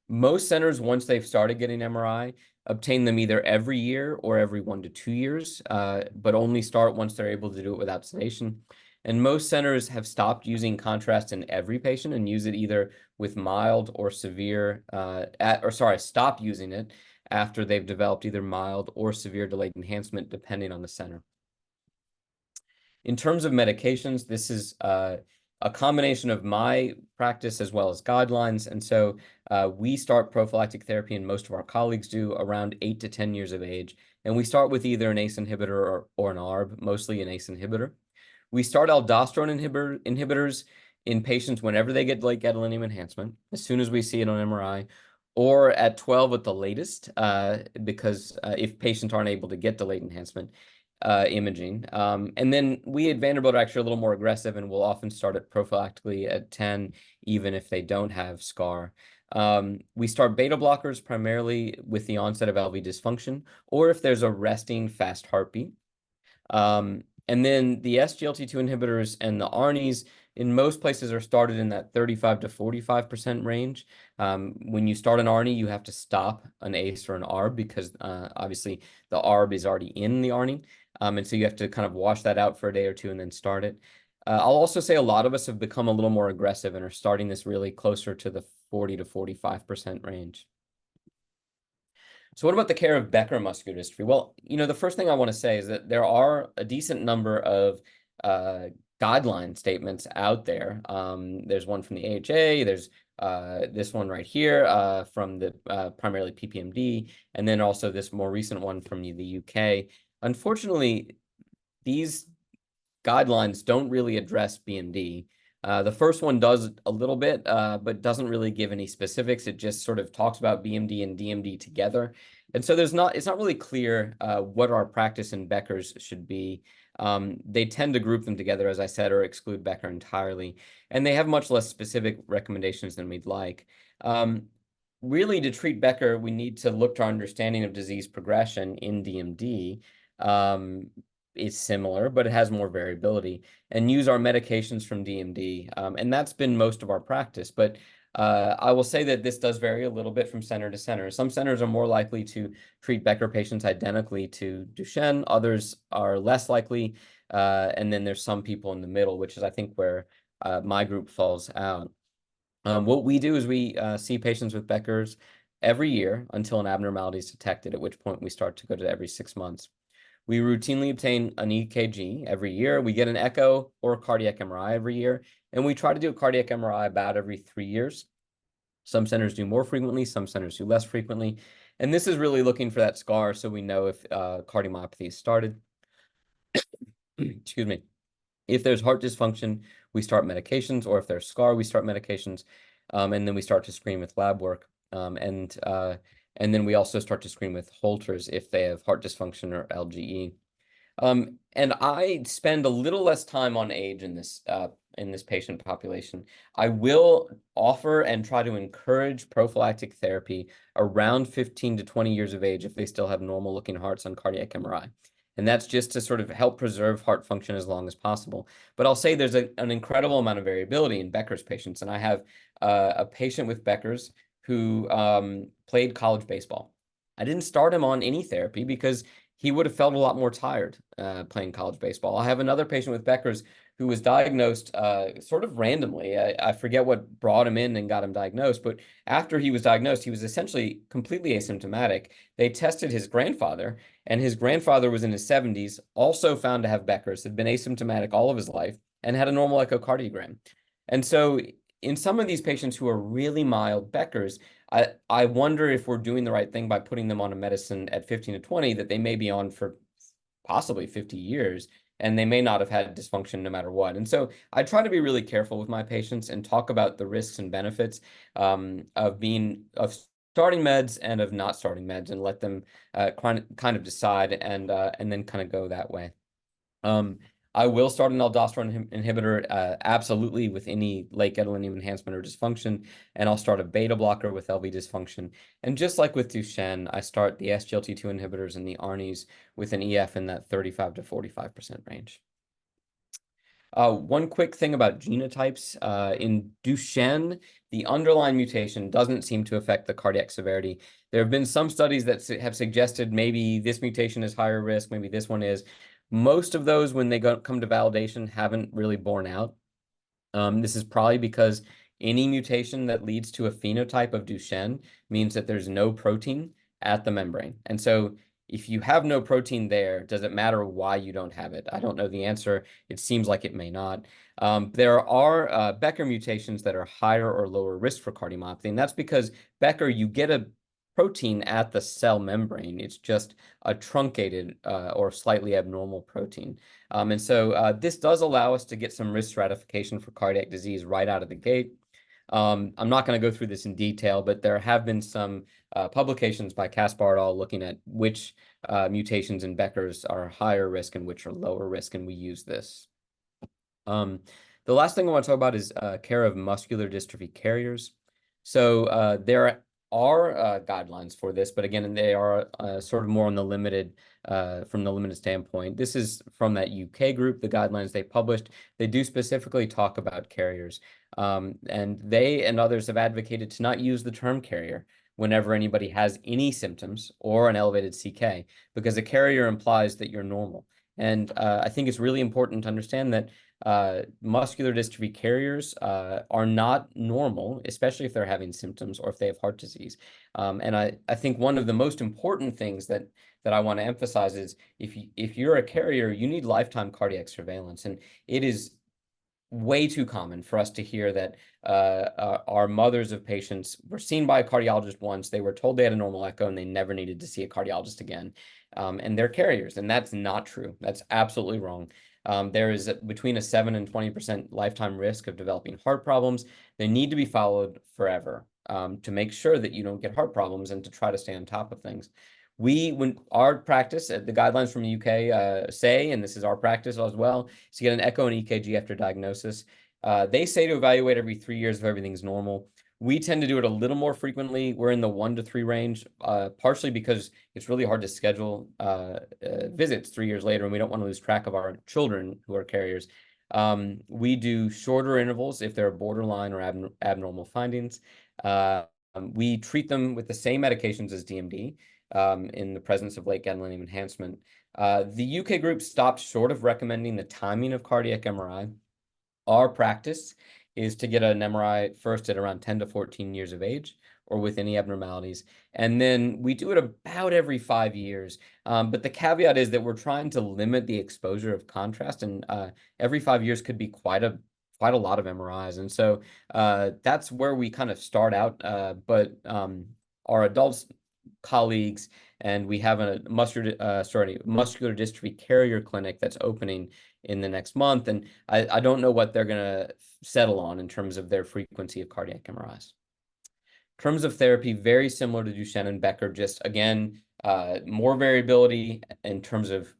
Most centers, once they've started getting MRI, obtain them either every year or every 1 to 2 years, but only start once they're able to do it without sedation. And most centers have stopped using contrast in every patient and use it either with mild or severe, stop using it after they've developed either mild or severe delayed enhancement, depending on the center. In terms of medications, this is a combination of my practice as well as guidelines. And so we start prophylactic therapy, and most of our colleagues do, around 8 to 10 years of age. And we start with either an ACE inhibitor or an ARB, mostly an ACE inhibitor. We start aldosterone inhibitors in patients whenever they get late gadolinium enhancement, as soon as we see it on MRI, or at 12 at the latest, because if patients aren't able to get delayed enhancement imaging. And then we at Vanderbilt are actually a little more aggressive, and we'll often start it prophylactically at 10, even if they don't have scar. We start beta blockers primarily with the onset of LV dysfunction, or if there's a resting fast heartbeat. And then the SGLT2 inhibitors and the ARNIs in most places are started in that 35 to 45% range. When you start an ARNI, you have to stop an ACE or an ARB because obviously the ARB is already in the ARNI. And so you have to kind of wash that out for a day or two and then start it. I'll also say a lot of us have become a little more aggressive and are starting this really closer to the 40 to 45% range. So what about the care of Becker muscular dystrophy? Well, the first thing I want to say is that there are a decent number of guideline statements out there. There's one from the AHA, there's this one right here from the primarily PPMD, and then also this more recent one from the UK. Unfortunately, these guidelines don't really address BMD. The first one does a little bit, but doesn't really give any specifics. It just sort of talks about BMD and DMD together. And so it's not really clear what our practice in Becker's should be. They tend to group them together, as I said, or exclude Becker entirely. And they have much less specific recommendations than we'd like. Really, to treat Becker, we need to look to our understanding of disease progression in DMD. Is similar, but it has more variability, and use our medications from DMD. And that's been most of our practice. But I will say that this does vary a little bit from center to center. Some centers are more likely to treat Becker patients identically to Duchenne. Others are less likely. And then there's some people in the middle, which is, I think, where my group falls out. What we do is we see patients with Becker's every year until an abnormality is detected, at which point we start to go to every 6 months. We routinely obtain an EKG every year. We get an echo or a cardiac MRI every year, and we try to do a cardiac MRI about every 3 years. Some centers do more frequently, some centers do less frequently. And this is really looking for that scar so we know if cardiomyopathy is started. Excuse me. If there's heart dysfunction, we start medications, or if there's scar, we start medications, and then we start to screen with lab work. And then we also start to screen with Holters if they have heart dysfunction or LGE. And I spend a little less time on age in this patient population. I will offer and try to encourage prophylactic therapy around 15 to 20 years of age if they still have normal looking hearts on cardiac MRI. And that's just to sort of help preserve heart function as long as possible. But I'll say there's an incredible amount of variability in Becker's patients. And I have a patient with Becker's who played college baseball. I didn't start him on any therapy because he would have felt a lot more tired playing college baseball. I have another patient with Becker's who was diagnosed sort of randomly. I forget what brought him in and got him diagnosed, but after he was diagnosed, he was essentially completely asymptomatic. They tested his grandfather, and his grandfather was in his 70s, also found to have Becker's, had been asymptomatic all of his life, and had a normal echocardiogram. And so in some of these patients who are really mild Becker's, I wonder if we're doing the right thing by putting them on a medicine at 15 to 20 that they may be on for possibly 50 years, and they may not have had dysfunction no matter what. And so I try to be really careful with my patients and talk about the risks and benefits of starting meds and of not starting meds, and let them kind of decide and then kind of go that way. I will start an aldosterone inhibitor absolutely with any late gadolinium enhancement or dysfunction, and I'll start a beta blocker with LV dysfunction. And just like with Duchenne, I start the SGLT2 inhibitors and the ARNIs with an EF in that 35 to 45% range. One quick thing about genotypes. In Duchenne, the underlying mutation doesn't seem to affect the cardiac severity. There have been some studies that have suggested maybe this mutation is higher risk, maybe this one is. Most of those, when they come to validation, haven't really borne out. This is probably because any mutation that leads to a phenotype of Duchenne means that there's no protein at the membrane. And so if you have no protein there, does it matter why you don't have it? I don't know the answer. It seems like it may not. There are Becker mutations that are higher or lower risk for cardiomyopathy, and that's because Becker, you get a protein at the cell membrane. It's just a truncated or slightly abnormal protein. And so this does allow us to get some risk stratification for cardiac disease right out of the gate. I'm not going to go through this in detail, but there have been some publications by Kaspar et al. Looking at which mutations in Becker's are higher risk and which are lower risk, and we use this. The last thing I want to talk about is care of muscular dystrophy carriers. So there are guidelines for this, but again, they are sort of more on the limited, from the limited standpoint. This is from that UK group, the guidelines they published. They do specifically talk about carriers, and they and others have advocated to not use the term carrier whenever anybody has any symptoms or an elevated CK, because a carrier implies that you're normal. And I think it's really important to understand that muscular dystrophy carriers are not normal, especially if they're having symptoms or if they have heart disease. And I think one of the most important things that I want to emphasize is if you're a carrier, you need lifetime cardiac surveillance. And it is way too common for us to hear that our mothers of patients were seen by a cardiologist once, they were told they had a normal echo, and they never needed to see a cardiologist again. And they're carriers, and that's not true. That's absolutely wrong. There is between a 7 and 20% lifetime risk of developing heart problems. They need to be followed forever to make sure that you don't get heart problems and to try to stay on top of things. When our practice, the guidelines from the UK say, and this is our practice as well, is to get an echo and EKG after diagnosis. They say to evaluate every 3 years if everything's normal. We tend to do it a little more frequently. We're in the 1 to 3 range, partially because it's really hard to schedule visits 3 years later, and we don't want to lose track of our children who are carriers. We do shorter intervals if there are borderline or abnormal findings. We treat them with the same medications as DMD in the presence of late gadolinium enhancement. The UK group stopped short of recommending the timing of cardiac MRI. Our practice is to get an MRI first at around 10 to 14 years of age or with any abnormalities. And then we do it about every 5 years. But the caveat is that we're trying to limit the exposure of contrast, and every 5 years could be quite a lot of MRIs. And so that's where we kind of start out. But our adults colleagues, and we have a muscular dystrophy carrier clinic that's opening in the next month. And I don't know what they're going to settle on in terms of their frequency of cardiac MRIs. In terms of therapy, very similar to Duchenne and Becker, just again, more variability in terms of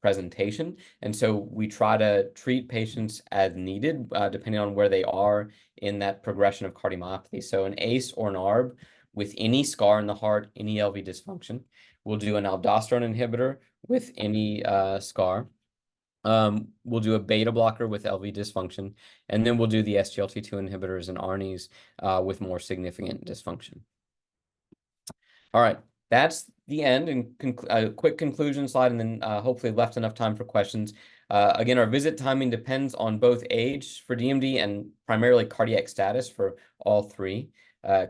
presentation. And so we try to treat patients as needed, depending on where they are in that progression of cardiomyopathy. So an ACE or an ARB with any scar in the heart, any LV dysfunction. We'll do an aldosterone inhibitor with any scar. We'll do a beta blocker with LV dysfunction, and then we'll do the SGLT2 inhibitors and ARNIs with more significant dysfunction. All right, that's the end, and a quick conclusion slide, and then hopefully left enough time for questions. Again, our visit timing depends on both age for DMD and primarily cardiac status for all three.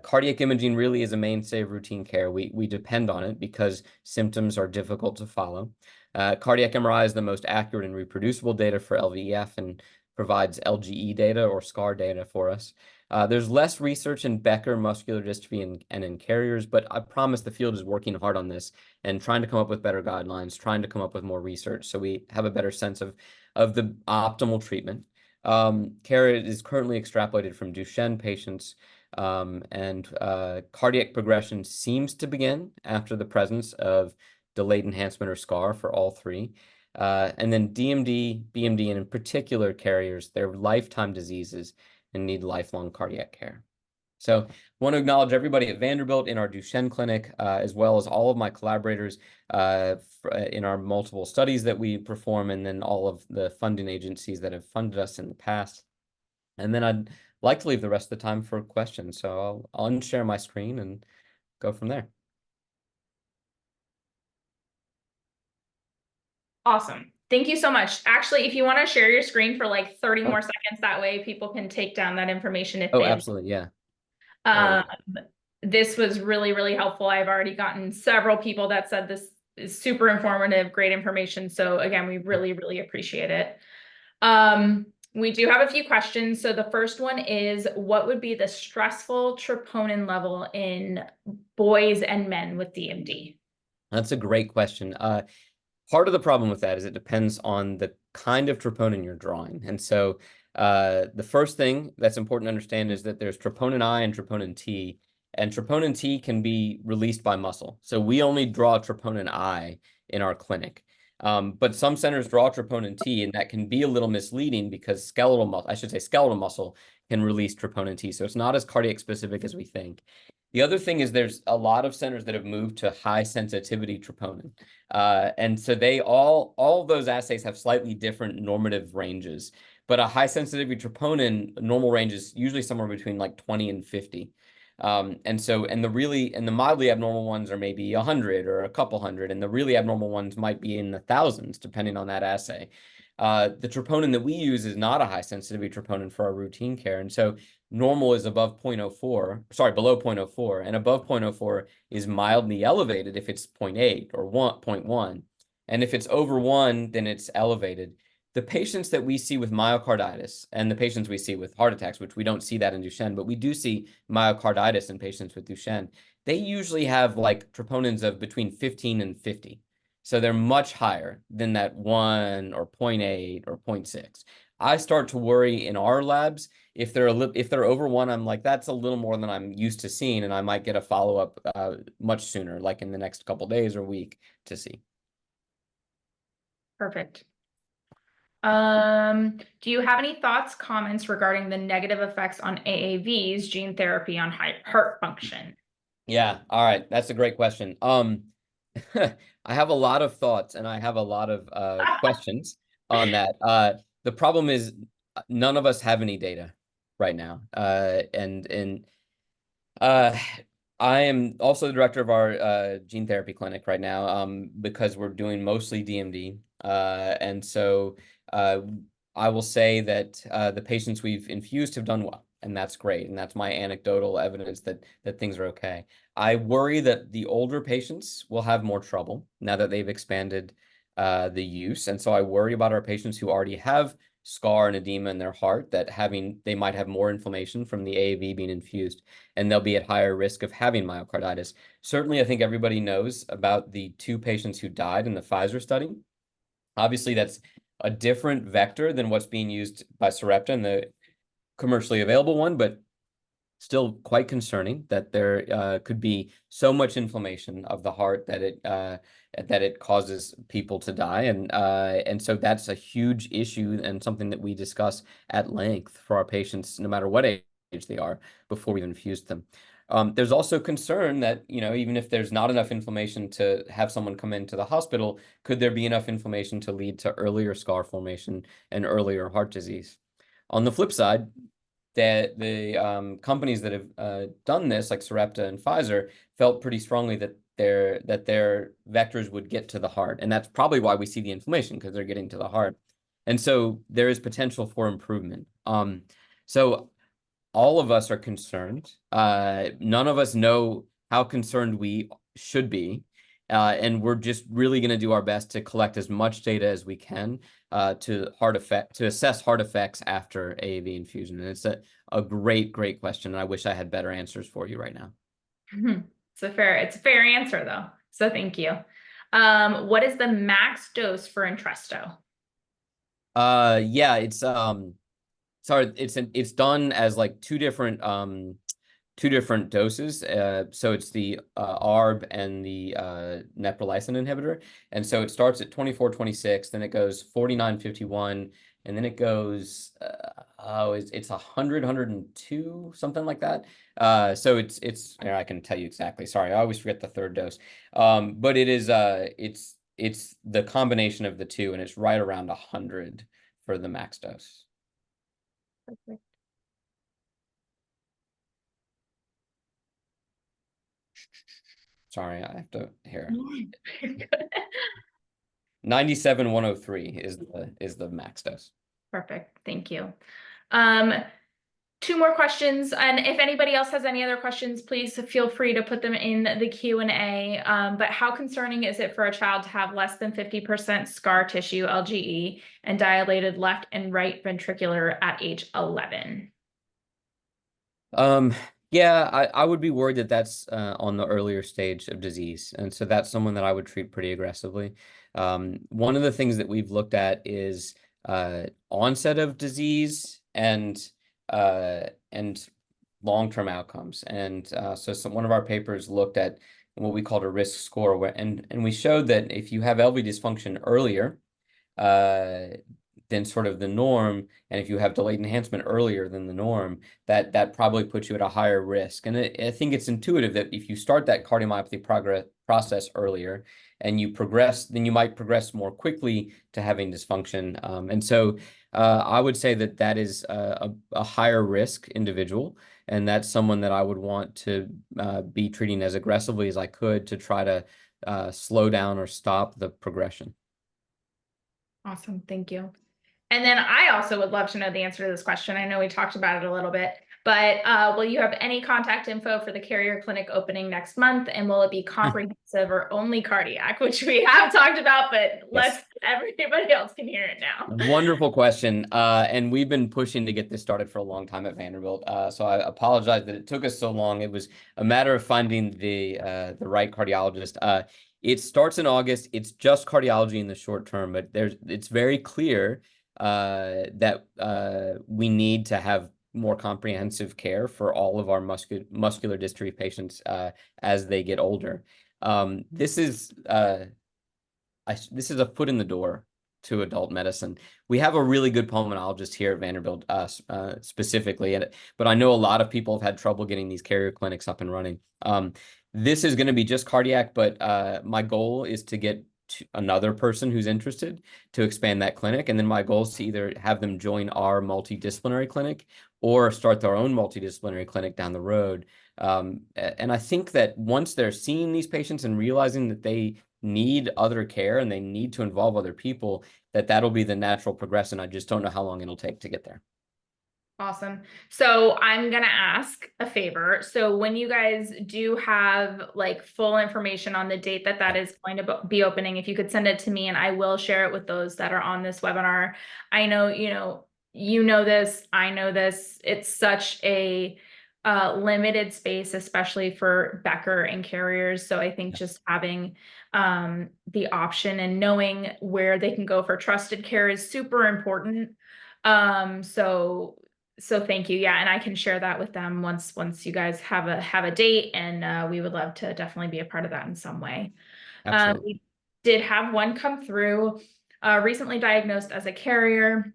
Cardiac imaging really is a mainstay of routine care. We depend on it because symptoms are difficult to follow. Cardiac MRI is the most accurate and reproducible data for LVEF and provides LGE data or SCAR data for us. There's less research in Becker muscular dystrophy and in carriers, but I promise the field is working hard on this and trying to come up with better guidelines, trying to come up with more research so we have a better sense of the optimal treatment. Care is currently extrapolated from Duchenne patients, and cardiac progression seems to begin after the presence of delayed enhancement or SCAR for all three. And then DMD, BMD, and in particular carriers, they're lifetime diseases and need lifelong cardiac care. So I want to acknowledge everybody at Vanderbilt in our Duchenne clinic, as well as all of my collaborators in our multiple studies that we perform, and then all of the funding agencies that have funded us in the past. And then I'd like to leave the rest of the time for questions. So I'll unshare my screen and go from there. Awesome. Thank you so much. Actually, if you want to share your screen for like 30 more seconds, that way people can take down that information if they absolutely, yeah. This was really, really helpful. I've already gotten several people that said this is super informative, great information. So again, we really, really appreciate it. We do have a few questions. So the first one is, what would be the stressful troponin level in boys and men with DMD? That's a great question. Part of the problem with that is it depends on the kind of troponin you're drawing. And so the first thing that's important to understand is that there's troponin I and troponin T, and troponin T can be released by muscle. So we only draw troponin I in our clinic. But some centers draw troponin T, and that can be a little misleading because skeletal muscle can release troponin T. So it's not as cardiac specific as we think. The other thing is there's a lot of centers that have moved to high sensitivity troponin. And so they all of those assays have slightly different normative ranges. But a high sensitivity troponin normal range is usually somewhere between like 20 and 50. And the mildly abnormal ones are maybe 100 or a couple hundred, and the really abnormal ones might be in the thousands, depending on that assay. The troponin that we use is not a high sensitivity troponin for our routine care. And so normal is above 0.04, sorry, below 0.04, and above 0.04 is mildly elevated if it's 0.8 or 0.1. And if it's over 1, then it's elevated. The patients that we see with myocarditis and the patients we see with heart attacks, which we don't see that in Duchenne, but we do see myocarditis in patients with Duchenne, they usually have like troponins of between 15 and 50. So they're much higher than that 1 or 0.8 or 0.6. I start to worry in our labs if they're over 1, I'm like, that's a little more than I'm used to seeing, and I might get a follow-up much sooner, like in the next couple days or week to see. Perfect. Do you have any thoughts, comments regarding the negative effects on AAV's gene therapy on heart function? Yeah, all right. That's a great question. I have a lot of thoughts and I have a lot of questions on that. The problem is none of us have any data right now. I am also the director of our gene therapy clinic right now because we're doing mostly DMD. And so I will say that the patients we've infused have done well, and that's great. And that's my anecdotal evidence that things are okay. I worry that the older patients will have more trouble now that they've expanded the use. And so I worry about our patients who already have scar and edema in their heart that they might have more inflammation from the AAV being infused, and they'll be at higher risk of having myocarditis. Certainly, I think everybody knows about the 2 patients who died in the Pfizer study. Obviously, that's a different vector than what's being used by Sarepta and the commercially available one, but still quite concerning that there could be so much inflammation of the heart that it causes people to die, and so that's a huge issue and something that we discuss at length for our patients, no matter what age they are, before we've infused them. There's also concern that, even if there's not enough inflammation to have someone come into the hospital, could there be enough inflammation to lead to earlier scar formation and earlier heart disease? On the flip side, that the companies that have done this, like Sarepta and Pfizer, felt pretty strongly that their vectors would get to the heart, and that's probably why we see the inflammation, because they're getting to the heart, and so there is potential for improvement. So all of us are concerned. None of us know how concerned we should be. And we're just really going to do our best to collect as much data as we can to assess heart effects after AAV infusion. And it's a great question. And I wish I had better answers for you right now. It's a fair answer though. So thank you. What is the max dose for Entresto? Yeah, it's done as like two different doses. So it's the ARB and the neprilysin inhibitor. And so it starts at 24-26, then it goes 49-51, and then it goes it's 100, 102, something like that. So it's I can tell you exactly. Sorry, I always forget the third dose. But it is it's the combination of the two, and it's right around 100 for the max dose. Perfect. Sorry, I have to here. 97-103 is the max dose. Perfect. Thank you. 2 more questions, and if anybody else has any other questions, please feel free to put them in the Q&A. But how concerning is it for a child to have less than 50% scar tissue, LGE, and dilated left and right ventricular at age 11? Yeah, I would be worried that that's on the earlier stage of disease. And so that's someone that I would treat pretty aggressively. One of the things that we've looked at is onset of disease and long-term outcomes. And so one of our papers looked at what we called a risk score, and we showed that if you have LV dysfunction earlier, than sort of the norm, and if you have delayed enhancement earlier than the norm, that probably puts you at a higher risk. And I think it's intuitive that if you start that cardiomyopathy process earlier and you progress, then you might progress more quickly to having dysfunction. And so I would say that that is a higher risk individual, and that's someone that I would want to be treating as aggressively as I could to try to slow down or stop the progression. Awesome. Thank you. And then I also would love to know the answer to this question. I know we talked about it a little bit, but will you have any contact info for the carrier clinic opening next month? And will it be comprehensive or only cardiac, which we have talked about, but Yes. everybody else can hear it now. Wonderful question. And we've been pushing to get this started for a long time at Vanderbilt. So I apologize that it took us so long. It was a matter of finding the right cardiologist. It starts in August. It's just cardiology in the short term, but it's very clear that we need to have more comprehensive care for all of our muscular dystrophy patients as they get older. This is a foot in the door to adult medicine. We have a really good pulmonologist here at Vanderbilt, specifically, but I know a lot of people have had trouble getting these carrier clinics up and running. This is going to be just cardiac, but my goal is to get another person who's interested to expand that clinic. And then my goal is to either have them join our multidisciplinary clinic or start their own multidisciplinary clinic down the road. And I think that once they're seeing these patients and realizing that they need other care and they need to involve other people, that'll be the natural progression. I just don't know how long it'll take to get there. Awesome. So I'm going to ask a favor. So when you guys do have like full information on the date that is going to be opening, if you could send it to me and I will share it with those that are on this webinar. I know, you know this, I know this. It's such a limited space, especially for Becker and carriers. So I think just having the option and knowing where they can go for trusted care is super important. So thank you. Yeah. And I can share that with them once you guys have a date, and we would love to definitely be a part of that in some way. Absolutely. We did have one come through, recently diagnosed as a carrier.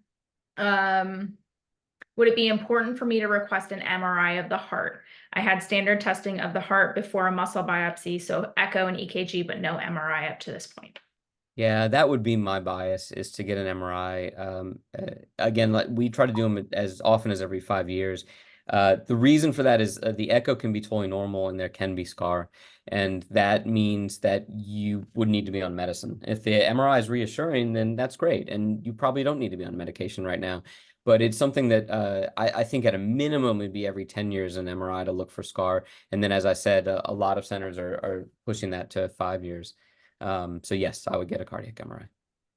Would it be important for me to request an MRI of the heart? I had standard testing of the heart before a muscle biopsy, so echo and EKG, but no MRI up to this point. Yeah, that would be my bias, is to get an MRI. Again, like, we try to do them as often as every 5 years. The reason for that is the echo can be totally normal and there can be scar. And that means that you would need to be on medicine. If the MRI is reassuring, then that's great. And you probably don't need to be on medication right now. But it's something that I think at a minimum would be every 10 years an MRI to look for scar. And then, as I said, a lot of centers are pushing that to 5 years. So yes, I would get a cardiac MRI.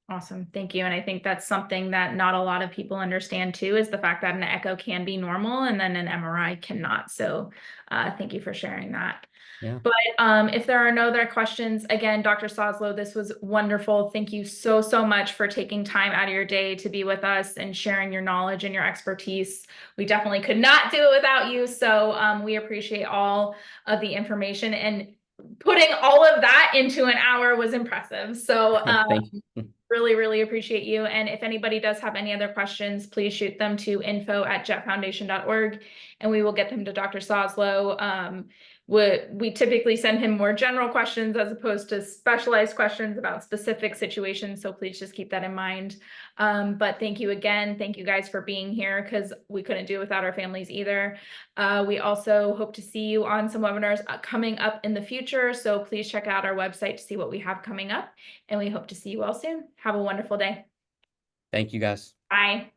Awesome. Thank you. And I think that's something that not a lot of people understand too, is the fact that an echo can be normal and then an MRI cannot. So thank you for sharing that. Yeah. But if there are no other questions, again, Dr. Soslow, this was wonderful. Thank you so much for taking time out of your day to be with us and sharing your knowledge and your expertise. We definitely could not do it without you. So we appreciate all of the information, and putting all of that into an hour was impressive. So Thank you. really appreciate you. And if anybody does have any other questions, please shoot them to info@jettfoundation.org and we will get them to Dr. Soslow. We typically send him more general questions as opposed to specialized questions about specific situations. So please just keep that in mind. But thank you again. Thank you guys for being here, because we couldn't do it without our families either. We also hope to see you on some webinars coming up in the future. So please check out our website to see what we have coming up. And we hope to see you all soon. Have a wonderful day. Thank you, guys. Bye.